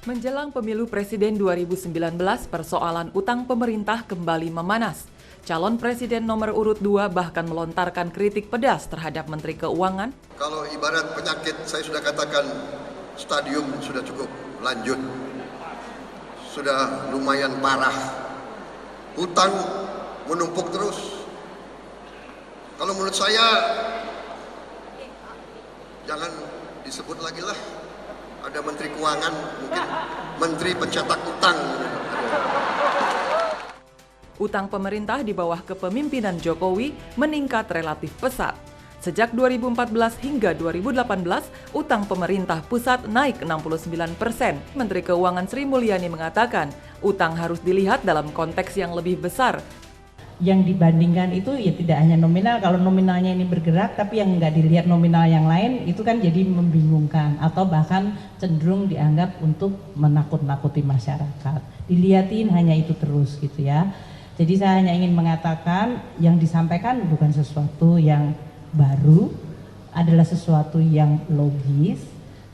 Menjelang pemilu presiden 2019, persoalan utang pemerintah kembali memanas. Calon presiden nomor urut 2 bahkan melontarkan kritik pedas terhadap Menteri Keuangan. Kalau ibarat penyakit, saya sudah katakan stadium sudah cukup lanjut, sudah lumayan parah. Hutang menumpuk terus. Kalau menurut saya, jangan disebut lagi lah. Ada Menteri Keuangan, mungkin Menteri Pencetak Utang. Utang pemerintah di bawah kepemimpinan Jokowi meningkat relatif pesat. Sejak 2014 hingga 2018, utang pemerintah pusat naik 69%. Menteri Keuangan Sri Mulyani mengatakan, utang harus dilihat dalam konteks yang lebih besar. Yang dibandingkan itu ya tidak hanya nominal, kalau nominalnya ini bergerak tapi yang nggak dilihat nominal yang lain itu kan jadi membingungkan atau bahkan cenderung dianggap untuk menakut-nakuti masyarakat. Dilihatin hanya itu terus gitu ya. Jadi saya hanya ingin mengatakan yang disampaikan bukan sesuatu yang baru, adalah sesuatu yang logis,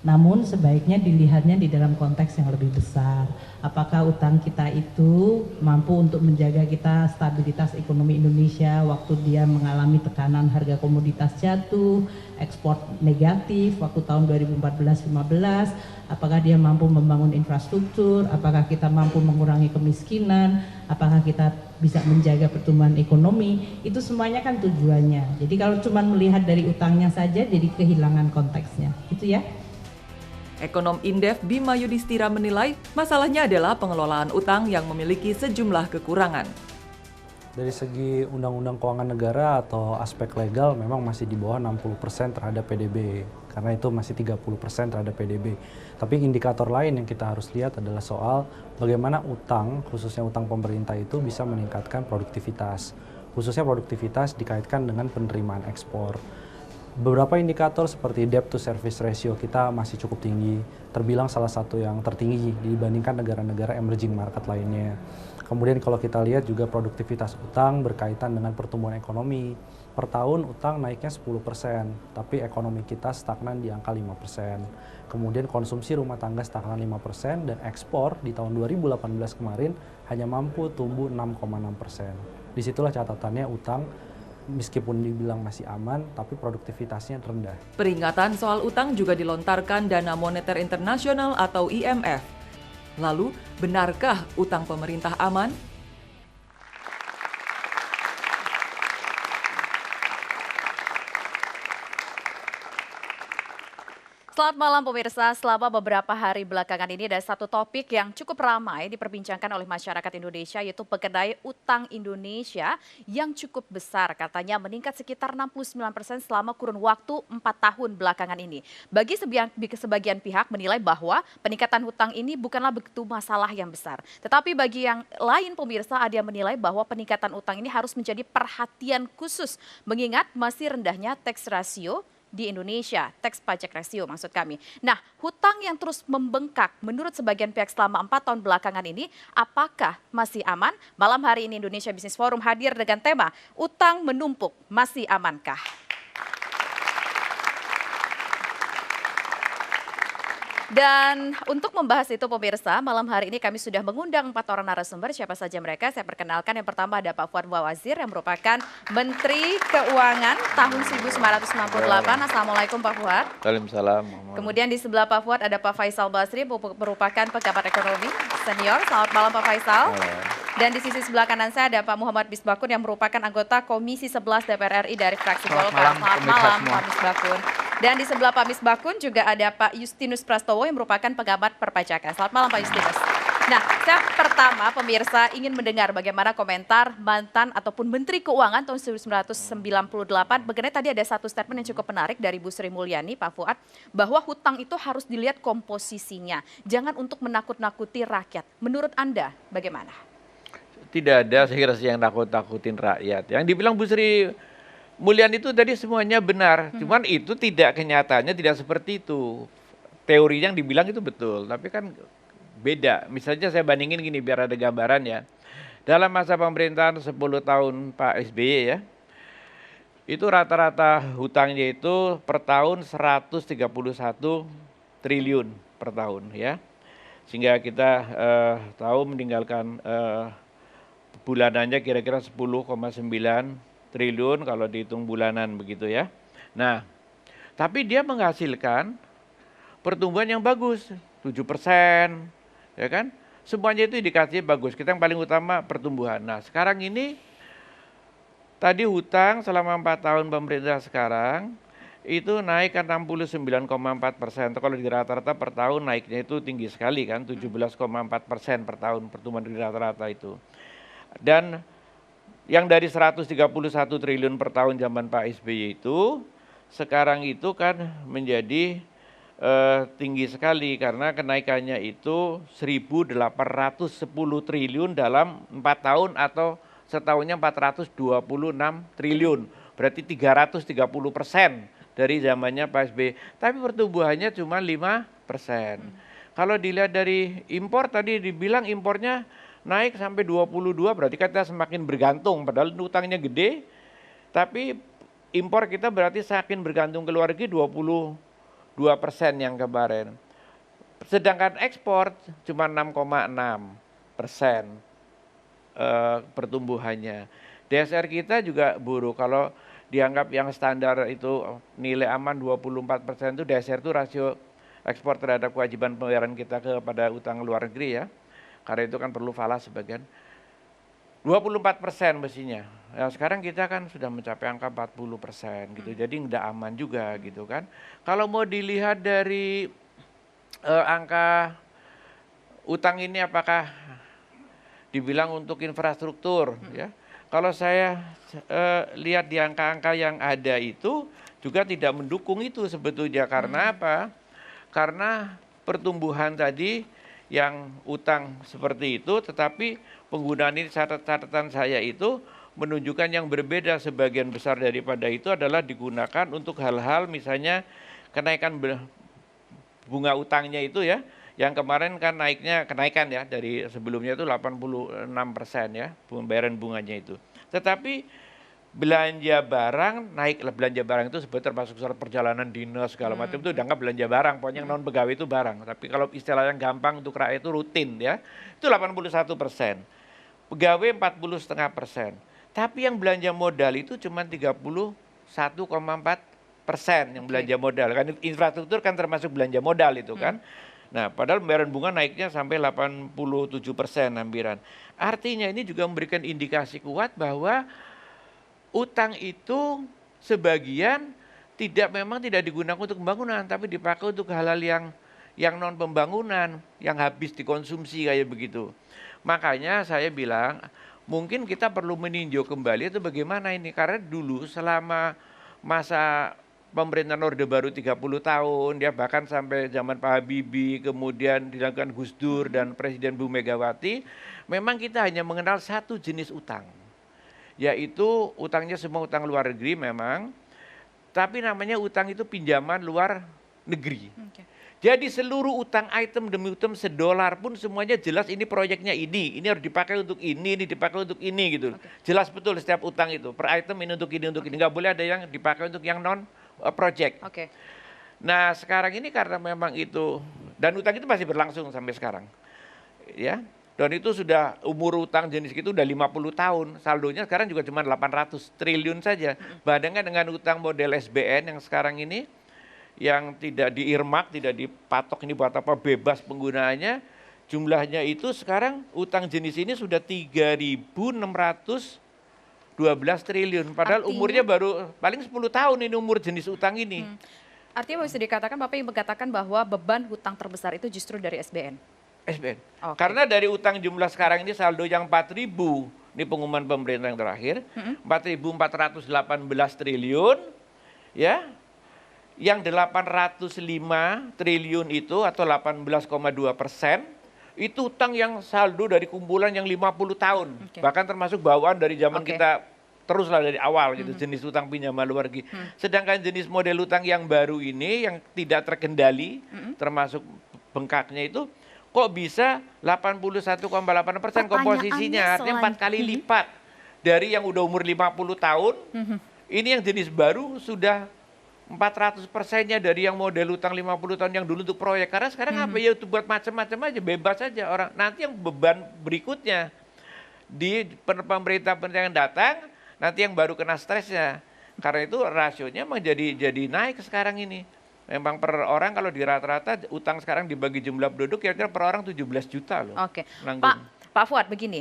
namun sebaiknya dilihatnya di dalam konteks yang lebih besar. Apakah utang kita itu mampu untuk menjaga kita stabilitas ekonomi Indonesia waktu dia mengalami tekanan harga komoditas jatuh, ekspor negatif waktu tahun 2014-15, apakah dia mampu membangun infrastruktur, apakah kita mampu mengurangi kemiskinan, apakah kita bisa menjaga pertumbuhan ekonomi, itu semuanya kan tujuannya. Jadi kalau cuma melihat dari utangnya saja jadi kehilangan konteksnya, itu ya. Ekonom Indef Bima Yudhistira menilai masalahnya adalah pengelolaan utang yang memiliki sejumlah kekurangan. Dari segi undang-undang keuangan negara atau aspek legal memang masih di bawah 60% terhadap PDB, karena itu masih 30% terhadap PDB. Tapi indikator lain yang kita harus lihat adalah soal bagaimana utang, khususnya utang pemerintah itu bisa meningkatkan produktivitas. Khususnya produktivitas dikaitkan dengan penerimaan ekspor. Beberapa indikator seperti debt to service ratio kita masih cukup tinggi, terbilang salah satu yang tertinggi dibandingkan negara-negara emerging market lainnya. Kemudian kalau kita lihat juga produktivitas utang berkaitan dengan pertumbuhan ekonomi. Per tahun utang naiknya 10%, tapi ekonomi kita stagnan di angka 5%. Kemudian konsumsi rumah tangga stagnan 5% dan ekspor di tahun 2018 kemarin hanya mampu tumbuh 6,6%. Disitulah catatannya utang meskipun dibilang masih aman, tapi produktivitasnya rendah. Peringatan soal utang juga dilontarkan Dana Moneter Internasional atau IMF. Lalu, benarkah utang pemerintah aman? Selamat malam pemirsa, selama beberapa hari belakangan ini ada satu topik yang cukup ramai diperbincangkan oleh masyarakat Indonesia, yaitu mengenai utang Indonesia yang cukup besar, katanya meningkat sekitar 69% selama kurun waktu 4 tahun belakangan ini. Bagi sebagian pihak menilai bahwa peningkatan hutang ini bukanlah begitu masalah yang besar. Tetapi bagi yang lain pemirsa ada yang menilai bahwa peningkatan utang ini harus menjadi perhatian khusus, mengingat masih rendahnya tax ratio di Indonesia, tax pajak rasio maksud kami. Nah, hutang yang terus membengkak menurut sebagian pihak selama 4 tahun belakangan ini, apakah masih aman? Malam hari ini Indonesia Business Forum hadir dengan tema, utang menumpuk, masih amankah? Dan untuk membahas itu pemirsa, malam hari ini kami sudah mengundang 4 orang narasumber. Siapa saja mereka? Saya perkenalkan, yang pertama ada Pak Fuad Bawazir yang merupakan Menteri Keuangan tahun 1998. Assalamualaikum Pak Fuad. Waalaikumsalam. Kemudian di sebelah Pak Fuad ada Pak Faisal Basri, merupakan pejabat ekonomi senior. Selamat malam Pak Faisal. Dan di sisi sebelah kanan saya ada Pak Muhammad Misbakun yang merupakan anggota Komisi 11 DPR RI dari fraksi Golkar. Selamat malam Pak Misbakun. Dan di sebelah Pak Misbakun juga ada Pak Justinus Prastowo yang merupakan pengamat perpajakan. Selamat malam Pak Justinus. Nah, saya pertama pemirsa ingin mendengar bagaimana komentar mantan ataupun Menteri Keuangan tahun 1998 mengenai tadi ada satu statement yang cukup menarik dari Bu Sri Mulyani, Pak Fuad, bahwa hutang itu harus dilihat komposisinya, jangan untuk menakut-nakuti rakyat. Menurut Anda bagaimana? Tidak ada saya kira yang nakut-nakutin rakyat. Yang dibilang Bu Sri Mulyani itu tadi semuanya benar, cuman itu tidak kenyataannya tidak seperti itu. Teori yang dibilang itu betul, tapi kan beda. Misalnya saya bandingin gini biar ada gambaran ya. Dalam masa pemerintahan 10 tahun Pak SBY ya, itu rata-rata hutangnya itu per tahun 131 triliun per tahun ya. Sehingga kita tahu meninggalkan bulanannya kira-kira 10,9 triliun kalau dihitung bulanan begitu ya. Nah, tapi dia menghasilkan pertumbuhan yang bagus, 7%, ya kan? Semuanya itu indikasinya bagus. Kita yang paling utama pertumbuhan. Nah, sekarang ini tadi hutang selama 4 tahun pemerintah sekarang itu naik kan 69,4%. Kalau di rata-rata per tahun naiknya itu tinggi sekali kan, 17,4% per tahun pertumbuhan di rata-rata itu. Dan yang dari 131 triliun per tahun zaman Pak SBY itu, sekarang itu kan menjadi tinggi sekali karena kenaikannya itu 1.810 triliun dalam 4 tahun atau setahunnya 426 triliun. Berarti 330% dari zamannya Pak SBY. Tapi pertumbuhannya cuma 5%. Kalau dilihat dari impor tadi dibilang impornya naik sampai 22, berarti kita semakin bergantung. Padahal utangnya gede, tapi impor kita berarti semakin bergantung ke luar negeri 22% yang kemarin. Sedangkan ekspor cuma 6,6% pertumbuhannya. DSR kita juga buruk. Kalau dianggap yang standar itu nilai aman 24% itu DSR itu rasio ekspor terhadap kewajiban pembayaran kita kepada utang luar negeri ya. Karena itu kan perlu falas sebagian. 24% mestinya. Nah, sekarang kita kan sudah mencapai angka 40% gitu. Jadi nggak aman juga gitu kan. Kalau mau dilihat dari angka utang ini apakah dibilang untuk infrastruktur ya. Kalau saya lihat di angka-angka yang ada itu juga tidak mendukung itu sebetulnya. Karena apa? Karena pertumbuhan tadi yang utang seperti itu, tetapi penggunaan ini catatan saya itu menunjukkan yang berbeda. Sebagian besar daripada itu adalah digunakan untuk hal-hal misalnya kenaikan bunga utangnya itu ya, yang kemarin kan kenaikan ya dari sebelumnya itu 86% ya pembayaran bunganya itu. Tetapi belanja barang naik, belanja barang itu sebetulnya termasuk surat perjalanan dinas segala macam itu dianggap belanja barang, pokoknya yang non pegawai itu barang. Tapi kalau istilah yang gampang untuk rakyat itu rutin ya, itu 81%. Pegawai 40,5%. Tapi yang belanja modal itu cuma 31,4% yang belanja modal. Kan infrastruktur kan termasuk belanja modal itu kan. Nah, padahal pembayaran bunga naiknya sampai 87% hampiran. Artinya ini juga memberikan indikasi kuat bahwa utang itu sebagian memang tidak digunakan untuk pembangunan, tapi dipakai untuk hal-hal yang non pembangunan, yang habis dikonsumsi kayak begitu. Makanya saya bilang mungkin kita perlu meninjau kembali itu bagaimana ini, karena dulu selama masa pemerintahan Orde Baru 30 tahun, ya bahkan sampai zaman Pak Habibie, kemudian dilakukan Gus Dur dan Presiden Bu Megawati, memang kita hanya mengenal satu jenis utang. Yaitu utangnya semua utang luar negeri memang, tapi namanya utang itu pinjaman luar negeri. Jadi seluruh utang item demi item $1 pun semuanya jelas ini proyeknya ini harus dipakai untuk ini dipakai untuk ini gitu. Jelas betul setiap utang itu, per item ini untuk ini, nggak boleh ada yang dipakai untuk yang non project. Nah sekarang ini karena memang itu, dan utang itu masih berlangsung sampai sekarang. Ya. Dan itu sudah umur utang jenis itu udah 50 tahun. Saldonya sekarang juga cuma 800 triliun saja. Bandingkan dengan utang model SBN yang sekarang ini, yang tidak diirmak, tidak dipatok ini buat apa, bebas penggunaannya, jumlahnya itu sekarang utang jenis ini sudah 3.612 triliun. Padahal umurnya baru paling 10 tahun ini umur jenis utang ini. Artinya bisa dikatakan Bapak yang mengatakan bahwa beban hutang terbesar itu justru dari SBN? SBN. Karena dari utang jumlah sekarang ini saldo yang 4.000, ini pengumuman pemerintah yang terakhir, 4.418 triliun, ya, yang 805 triliun itu atau 18,2%, itu utang yang saldo dari kumpulan yang 50 tahun, bahkan termasuk bawaan dari zaman kita teruslah dari awal gitu, jenis utang pinjaman luar negeri. Sedangkan jenis model utang yang baru ini yang tidak terkendali, termasuk bengkaknya itu, kok bisa 81,8% komposisinya, artinya 4 kali lipat dari yang udah umur 50 tahun, ini yang jenis baru sudah 400%-nya dari yang model utang 50 tahun yang dulu untuk proyek. Karena sekarang apa ya, itu buat macam-macam aja, bebas aja orang. Nanti yang beban berikutnya di pemerintah yang datang, nanti yang baru kena stresnya. Karena itu rasionya memang jadi naik sekarang ini. Memang per orang kalau di rata-rata utang sekarang dibagi jumlah penduduk kira-kira per orang 17 juta loh. Oke, Nanggung. Pak Fuad begini,